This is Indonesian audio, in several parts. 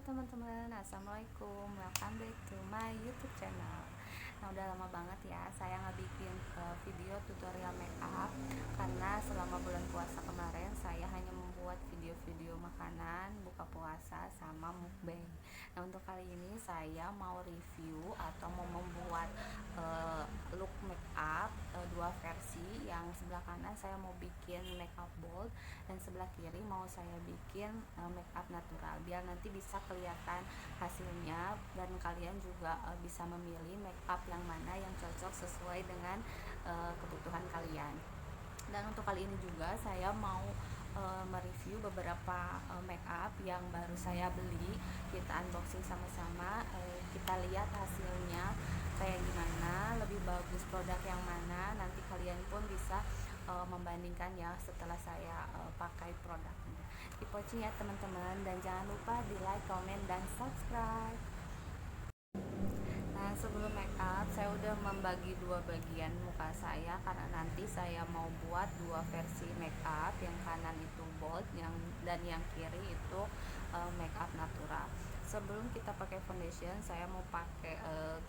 teman-teman, assalamualaikum, welcome back to my YouTube channel. Nah, udah lama banget ya saya ngebikin video tutorial makeup karena selama bulan puasa kemarin saya hanya membuat video-video makanan buka puasa sama mukbang. Nah, untuk kali ini saya mau review atau mau membuat look makeup dua versi. Yang sebelah kanan saya mau bikin makeup bold dan sebelah kiri mau saya bikin makeup natural, biar nanti bisa kelihatan hasilnya dan kalian juga bisa memilih makeup yang mana yang cocok sesuai dengan kebutuhan kalian. Dan untuk kali ini juga saya mau mereview beberapa makeup yang baru saya beli. Kita unboxing sama-sama, kita lihat hasilnya kayak gimana, lebih bagus produk yang mana. Nanti kalian pun bisa membandingkan ya setelah saya pakai produknya. Keep watching ya teman-teman, dan jangan lupa di like, comment, dan subscribe. Nah, sebelum makeup saya udah membagi dua bagian muka saya karena nanti saya mau buat dua versi makeup, yang kanan itu bold dan yang kiri itu makeup natural. Sebelum kita pakai foundation, saya mau pakai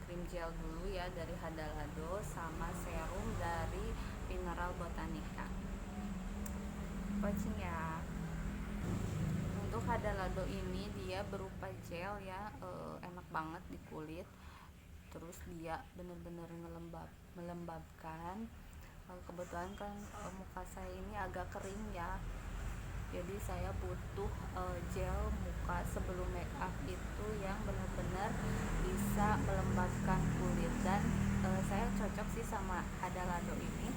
cream gel dulu ya dari Hada Lado sama serum dari Mineral Botanica. Watching ya. Untuk Hada Lado ini dia berupa gel ya, enak banget di kulit. Terus dia bener-bener melembabkan. Kebetulan kan muka saya ini agak kering ya, jadi saya butuh gel muka sebelum makeup itu yang benar-benar bisa melembabkan kulit. Dan saya cocok sih sama Hada Lado ini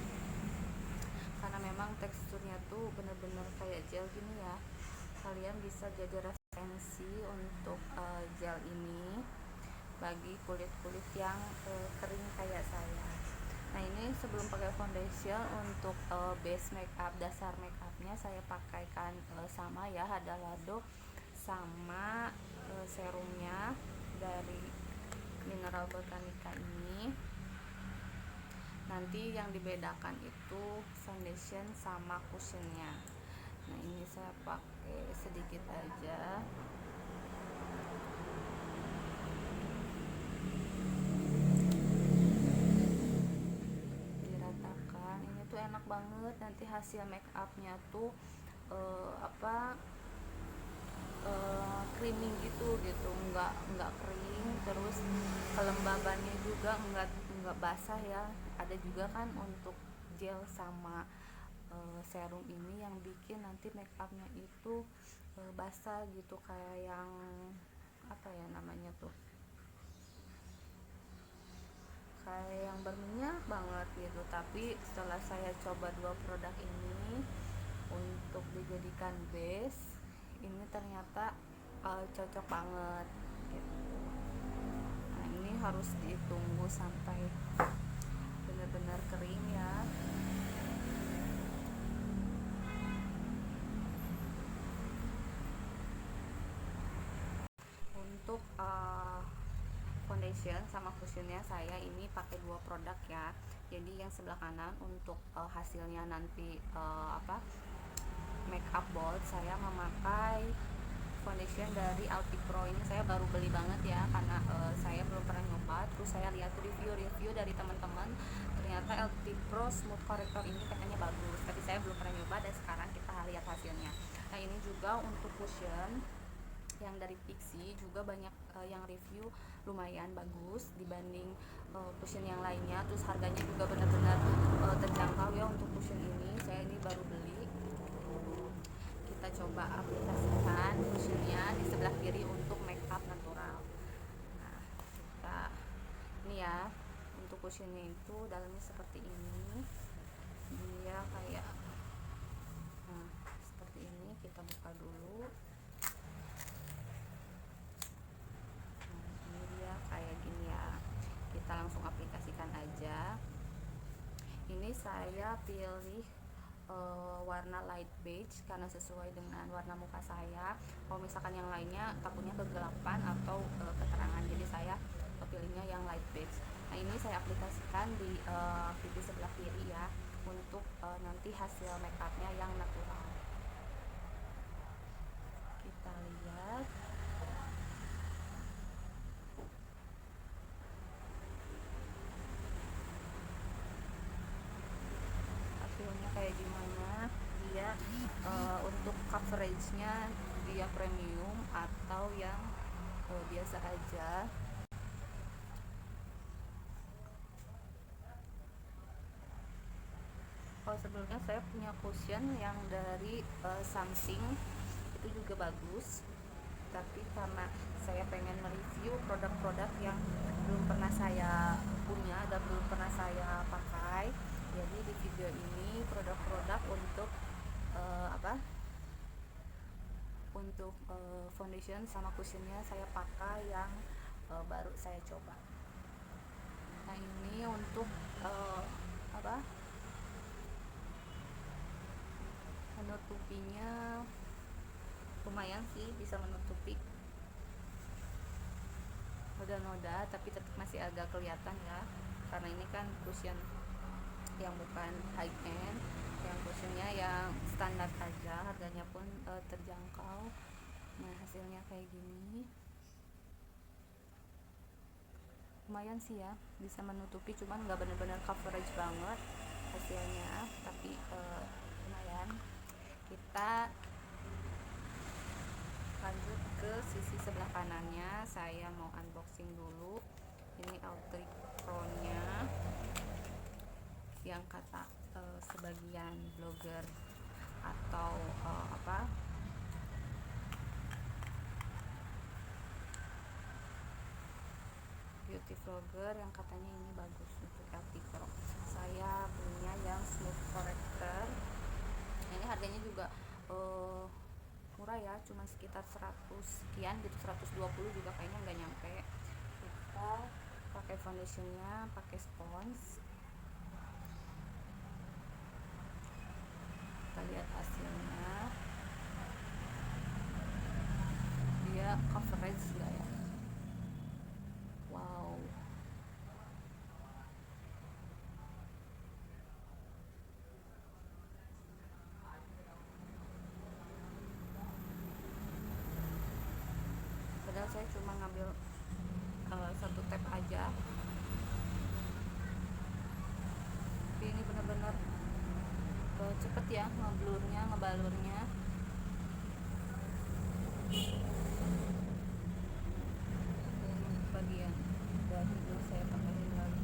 karena memang teksturnya tuh benar-benar kayak gel gini ya. Kalian bisa jadi referensi untuk gel ini bagi kulit-kulit yang kering kayak saya. Nah, ini sebelum pakai foundation, untuk base makeup, dasar makeupnya saya pakaikan sama ya Hada Lado sama serumnya dari Mineral Botanica ini. Nanti yang dibedakan itu foundation sama cushionnya. Nah, ini saya pakai sedikit aja. Diratakan. Ini tuh enak banget, nanti hasil make upnya tuh creamy gitu nggak kering. Terus kelembabannya juga nggak basah ya. Ada juga kan untuk gel sama serum ini yang bikin nanti make upnya itu basah gitu, kayak yang apa ya namanya tuh, kayak yang berminyak banget gitu. Tapi setelah saya coba dua produk ini untuk dijadikan base, ini ternyata cocok banget gitu. Nah, ini harus ditunggu sampai benar-benar kering ya. Untuk foundation sama cushionnya saya ini pakai dua produk ya. Jadi yang sebelah kanan untuk hasilnya nanti makeup bold, saya memakai foundation dari Ulti Pro. Ini saya baru beli banget ya karena saya belum pernah nyoba. Terus saya lihat review dari teman-teman, ternyata Ulti Pro Smooth Corrector ini katanya bagus, tapi saya belum pernah nyoba dan sekarang kita lihat hasilnya. Nah, ini juga untuk cushion yang dari Pixi juga banyak yang review lumayan bagus dibanding cushion yang lainnya. Terus harganya juga benar-benar terjangkau ya untuk cushion ini. Saya ini baru beli. Kita coba aplikasikan cushionnya di sebelah kiri untuk makeup natural. Nah, ini ya, untuk cushionnya itu dalamnya seperti ini. Dia kayak seperti ini. Kita buka dulu. Ini dia kayak gini ya. Kita langsung aplikasikan aja. Ini saya pilih warna light beige karena sesuai dengan warna muka saya. Kalau misalkan yang lainnya takutnya kegelapan atau keterangan, jadi saya pilihnya yang light beige. Nah, ini saya aplikasikan di pipi sebelah kiri ya, untuk nanti hasil makeupnya yang natural. Kita lihat. untuk coveragenya dia premium atau yang biasa aja. Kalau sebelumnya saya punya cushion yang dari Samsung, itu juga bagus, tapi karena saya pengen mereview produk-produk yang belum pernah saya punya dan belum pernah saya pakai, jadi di video ini produk-produk untuk foundation sama cushionnya saya pakai yang baru saya coba. Nah ini untuk menutupinya lumayan sih, bisa menutupi noda-noda, tapi tetap masih agak kelihatan ya, karena ini kan cushion yang bukan high end, yang cushionnya yang standar aja, harganya pun terjangkau. Nah hasilnya kayak gini, lumayan sih ya, bisa menutupi, cuman nggak bener-bener coverage banget hasilnya, tapi lumayan. Kita lanjut ke sisi sebelah kanannya, saya mau unboxing dulu. Ini Ultra Pro nya yang kata sebagian blogger atau beauty vlogger yang katanya ini bagus untuk LT Pro. Saya punya yang smooth corrector. Ini harganya juga murah ya, cuma sekitar 100 sekian gitu, 120 juga kayaknya nggak nyampe. Kita pakai foundationnya pakai spons, kita lihat hasilnya, dia coverage nggak ya. Wow, padahal saya cuma ngambil satu tab aja, tapi ini benar-benar cepet ya ngebalurnya. Bagian dahi saya tambahin lagi.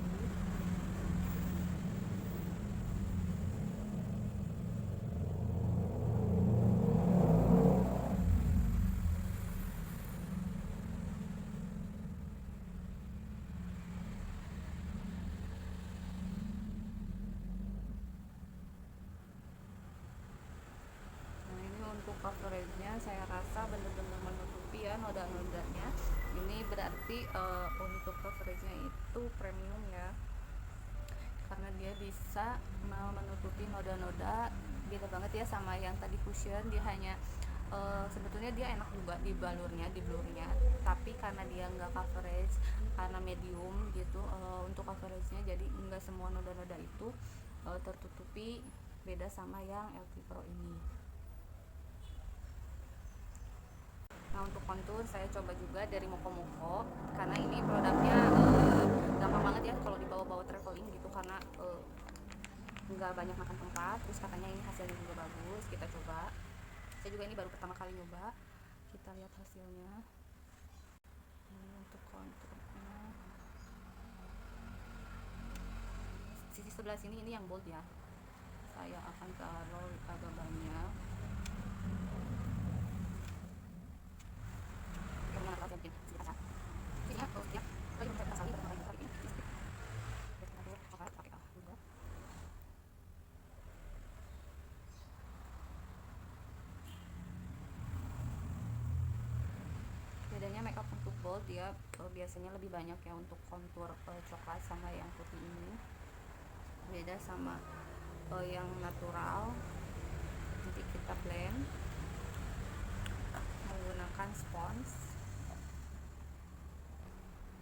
Untuk coveragenya saya rasa benar-benar menutupi ya noda-nodanya. Ini berarti untuk coveragenya itu premium ya, karena dia bisa menutupi noda-noda. Beda banget ya sama yang tadi cushion, dia hanya sebetulnya dia enak juga di blurnya, tapi karena dia nggak coverage, karena medium gitu untuk coveragenya, jadi nggak semua noda-noda itu tertutupi, beda sama yang LT Pro ini. Nah untuk kontur saya coba juga dari Mokomoko, karena ini produknya gampang banget ya kalau dibawa-bawa traveling gitu, karena nggak banyak makan tempat. Terus katanya ini hasilnya juga bagus, kita coba. Saya juga ini baru pertama kali nyoba, kita lihat hasilnya. Ini untuk konturnya, sisi sebelah sini ini yang bold ya, saya akan taruh agak banyak. Bedanya makeup untuk bold dia biasanya lebih banyak ya untuk kontur coklat sama yang putih ini. Beda sama yang natural. Nanti kita blend menggunakan spons,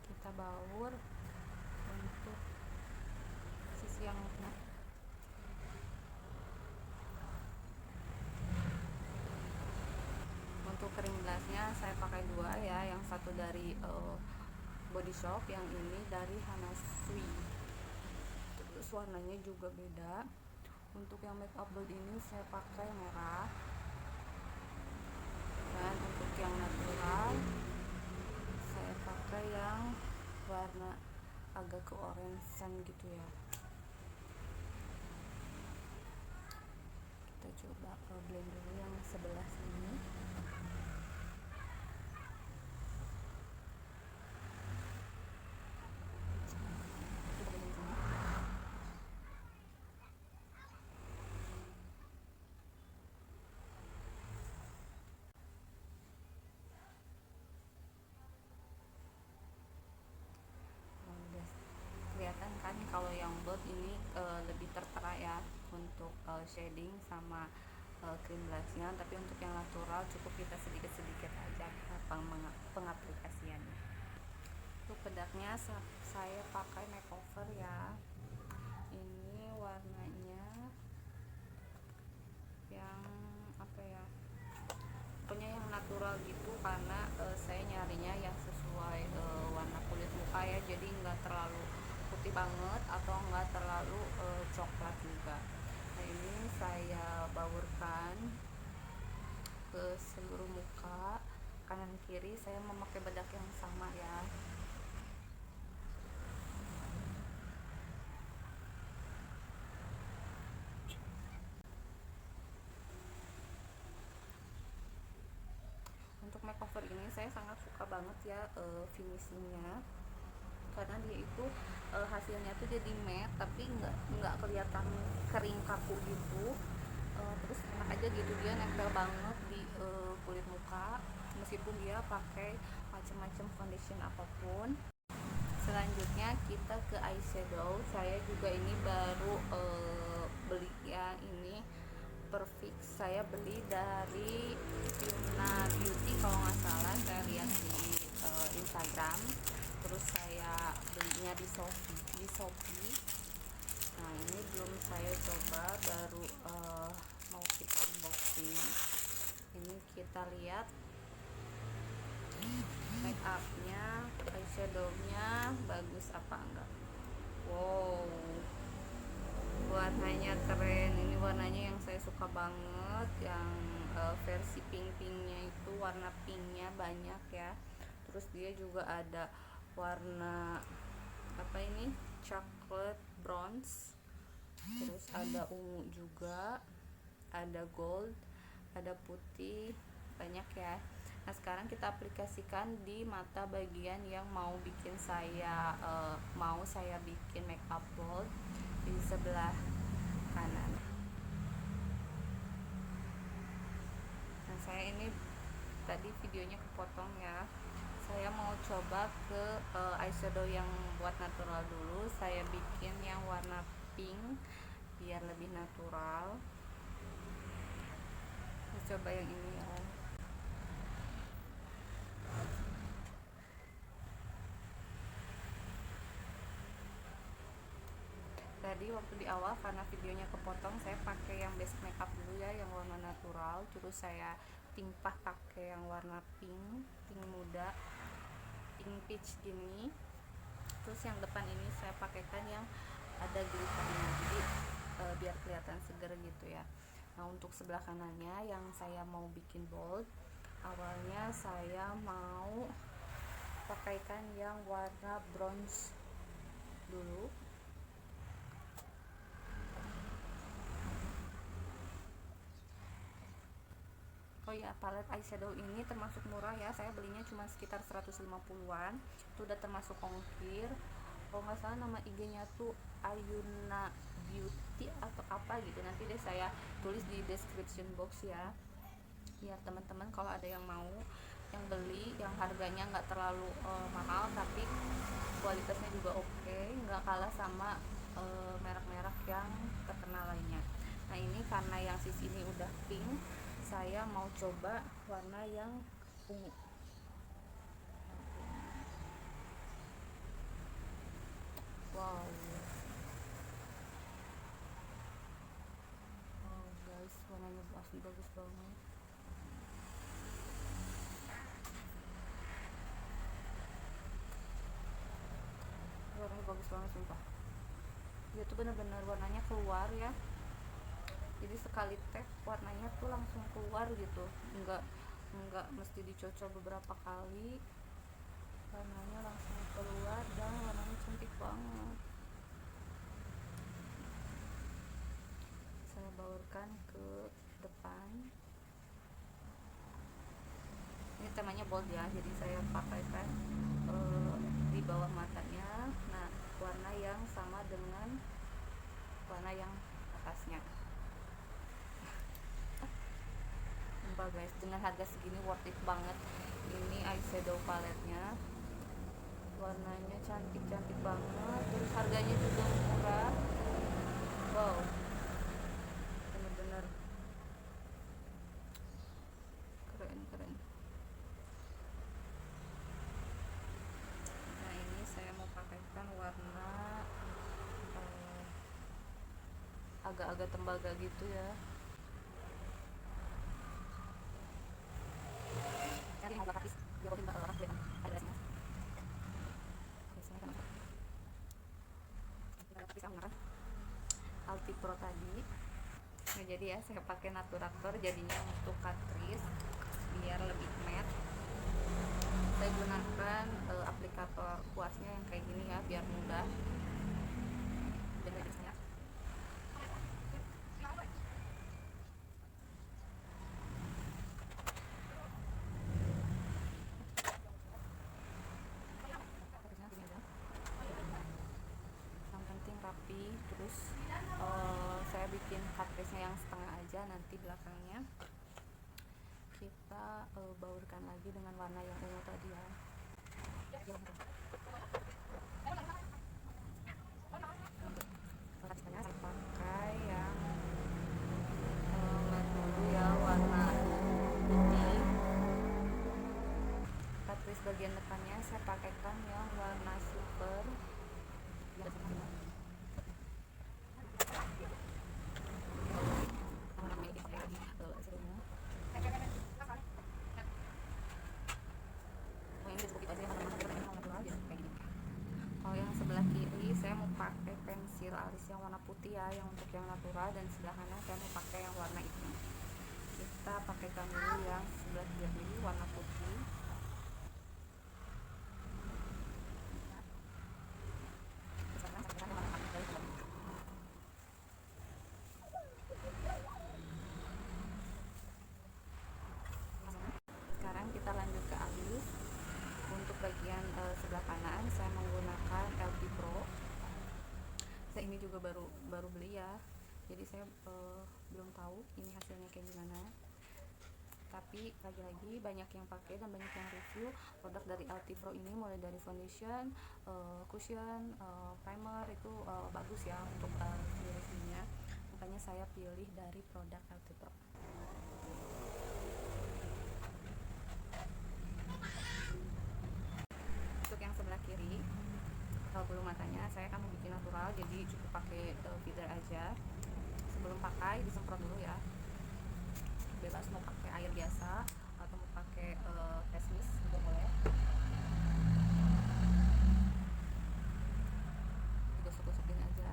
kita baur untuk sisi yang untuk krim blushnya saya pakai dua ya, yang satu dari Body Shop, yang ini dari Hana Sui. Terus warnanya juga beda. Untuk yang make up bold ini saya pakai merah, dan untuk yang natural saya pakai yang warna agak ke orange-an gitu ya. Kita coba blend dulu yang sebelah sini. Kelihatan kan kalau yang bold ini lebih tertera ya untuk shading sama cream blushnya, tapi untuk yang natural cukup kita sedikit-sedikit aja pengaplikasiannya. Untuk bedaknya saya pakai makeover ya. Ini warnanya yang apa ya, pokoknya yang natural gitu, karena saya nyarinya yang sesuai warna kulit muka ya, jadi nggak terlalu putih banget atau nggak terlalu coklat juga. Nah, ini saya baurkan ke seluruh muka, kanan kiri saya memakai bedak yang sama ya. Untuk makeover ini saya sangat suka banget ya finishingnya, karena dia itu hasilnya tuh jadi matte tapi nggak kelihatan kering kaku gitu. Terus enak aja gitu, dia nempel banget di kulit muka meskipun dia pakai macam-macam foundation apapun. Selanjutnya kita ke eyeshadow. Saya juga ini baru beli ya, ini Perfect saya beli dari Yuna Beauty kalau nggak salah, saya lihat di Instagram, terus saya belinya di Shopee. Nah, ini belum saya coba, baru mau kita unboxing. Ini kita lihat make upnya, eyeshadownya bagus apa enggak. Wow, warnanya keren. Ini warnanya yang saya suka banget, yang versi pink-pinknya itu, warna pinknya banyak ya. Terus dia juga ada warna apa ini, chocolate bronze, terus ada ungu juga, ada gold, ada putih, banyak ya. Nah, sekarang kita aplikasikan di mata bagian yang mau saya bikin makeup bold di sebelah kanan. Nah, saya ini tadi videonya kepotong ya. Saya mau coba ke eyeshadow yang buat natural dulu. Saya bikin yang warna pink biar lebih natural. Saya coba yang ini ya. Tadi waktu di awal karena videonya kepotong, saya pakai yang basic makeup dulu ya, yang warna natural, terus saya timpah pakai yang warna pink muda, pink peach gini. Terus yang depan ini saya pakaikan yang ada glitternya, jadi biar kelihatan seger gitu ya. Nah, untuk sebelah kanannya yang saya mau bikin bold, awalnya saya mau pakaikan yang warna bronze dulu. Oh ya, palet eyeshadow ini termasuk murah ya, saya belinya cuma sekitar 150-an, itu udah termasuk ongkir. Kalau nggak salah nama IG-nya tuh Ayuna Beauty atau apa gitu, nanti deh saya tulis di description box ya, biar teman-teman kalau ada yang mau yang beli, yang harganya nggak terlalu mahal tapi kualitasnya juga oke, nggak kalah sama merek-merek yang terkenal lainnya. Nah, ini karena yang sisi ini udah pink, saya mau coba warna yang ungu. Wow, guys, warnanya asli bagus banget. Warnanya bagus banget sumpah, dia tuh bener-bener warnanya keluar ya, jadi sekali teh warnanya tuh langsung keluar gitu, enggak mesti dicocol beberapa kali, warnanya langsung keluar dan warnanya cantik banget. Saya baurkan ke depan. Ini temanya bold ya, jadi saya pakaikan di bawah matanya. Nah, warna yang sama dengan warna yang atasnya. Sumpah guys, dengan harga segini worth it banget. Ini eyeshadow paletnya, warnanya cantik-cantik banget, terus harganya juga murah. Wow, bener-bener keren. Nah, ini saya mau pakaikan warna agak-agak tembaga gitu ya. Cari harga gratis, jauhin bakal orang beli adresnya. Biasanya kan kita menggunakan Alti Pro tadi. Nah, jadi ya saya pakai Naturator jadinya untuk catrice biar lebih matte. Saya gunakan aplikator kuasnya yang kayak gini ya, biar mudah. Dan biasanya yang penting rapi. Terus saya bikin catrice-nya yang setengah aja, nanti belakangnya kita baurkan lagi dengan warna yang ungu tadi ya. Saya pakai yang matte dulu ya, warna putih. Catrice bagian depannya saya pakaikan yang warna silver. Kalau yang sebelah kiri saya mau pakai pensil alis yang warna putih ya, yang untuk yang natural, dan sebelah kanan saya mau pakai yang warna hitam. Kita pakaikan dulu yang sebelah kiri warna putih. Sekarang kita lanjut ke alis. Untuk bagian sebelah kanan saya menggunakan LP Pro. Saya ini juga baru beli ya, jadi saya belum tahu ini hasilnya kayak gimana. Tapi lagi-lagi banyak yang pakai dan banyak yang review produk dari LT Pro ini, mulai dari foundation, cushion, primer, itu bagus ya untuk reviewnya. Makanya saya pilih dari produk LT Pro. Untuk yang sebelah kiri, bulu matanya saya akan bikin natural, jadi cukup pakai feather aja. Sebelum pakai disemprot dulu ya, bebas mau pakai air biasa atau mau pakai face mist juga boleh. Digosok-gosokin aja,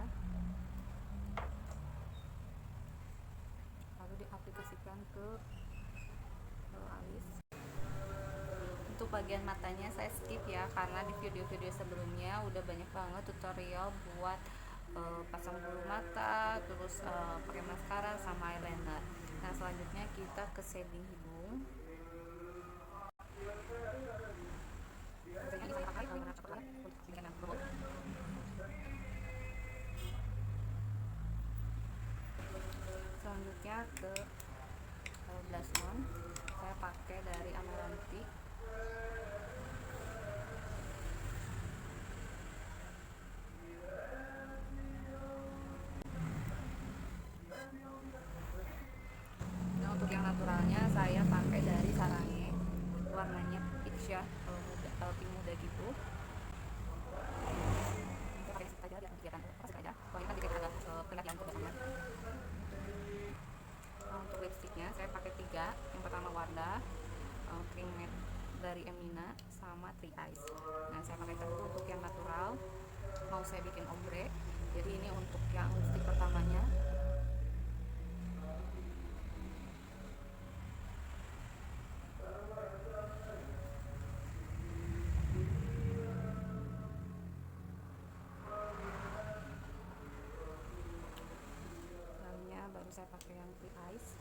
lalu diaplikasikan ke alis. Untuk bagian matanya saya skip ya, karena di video-video sebelumnya udah banyak banget tutorial buat pasang bulu mata, terus pakai maskara sama eyeliner. Nah, selanjutnya kita ke shading hidung. Selanjutnya ke blush on, saya pakai dari Amaranti. Nah, untuk yang naturalnya saya pakai dari Sarange, warnanya peach ya, pink muda gitu. Kita pakai sedikit aja biar kelihatan sedikit aja, soalnya kan dikit agak kelihatan kebiasaannya. Untuk lipstiknya saya pakai 3. Yang pertama Wardah, cream matte dari Emina, sama Three Eyes. Nah, saya pakai dulu untuk yang natural, mau saya bikin ombre. Jadi ini untuk yang lipstik pertamanya. saya pakai yang free ice.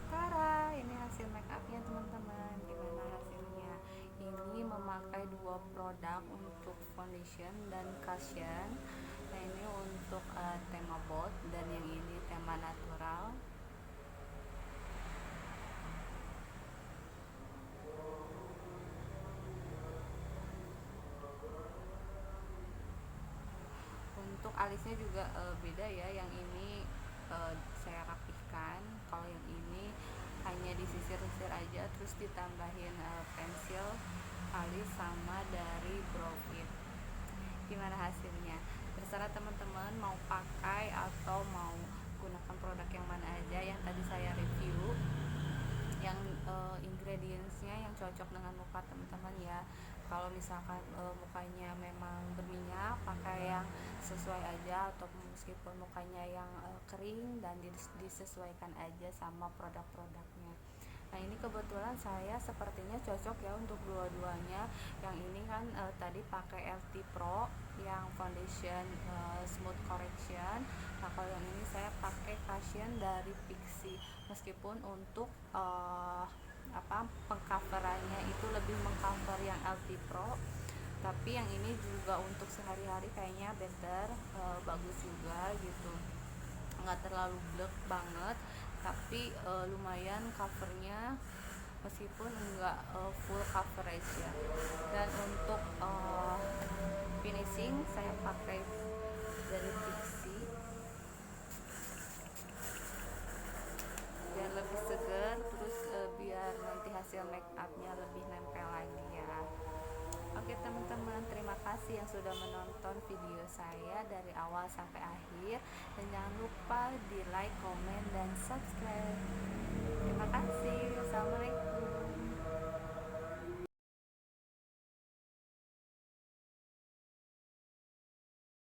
Tara, ini hasil make upnya teman-teman. Gimana hasilnya? Ini memakai dua produk untuk foundation dan cushion. Nah, ini untuk tema bold dan yang ini tema natural. Untuk alisnya juga beda ya. Yang ini saya rapihkan, kalau yang ini hanya disisir-sisir aja, terus ditambahin pensil alis sama dari brow it. Gimana hasilnya? Terserah teman-teman mau pakai atau mau gunakan produk yang mana aja yang tadi saya review, yang ingredientsnya yang cocok dengan muka teman-teman ya. Kalau misalkan mukanya memang berminyak, pakai yang sesuai aja, atau meskipun mukanya yang kering, dan disesuaikan aja sama produk-produknya. Nah, ini kebetulan saya sepertinya cocok ya untuk dua-duanya. Yang ini kan tadi pakai LT Pro yang foundation smooth correction. Nah, kalau yang ini saya pakai cushion dari Pixi. Meskipun untuk pengcoverannya itu lebih mengcover yang LT Pro, tapi yang ini juga untuk sehari-hari kayaknya better, bagus juga gitu, nggak terlalu blek banget, tapi lumayan covernya meskipun enggak full coverage ya. Dan untuk finishing saya pakai dari Pixi biar lebih segar, terus biar nanti hasil make upnya lebih nempel lagi ya. Oke teman-teman, terima kasih yang sudah menonton video saya dari awal sampai akhir, dan jangan lupa di like, komen, dan subscribe. Terima kasih. Assalamualaikum.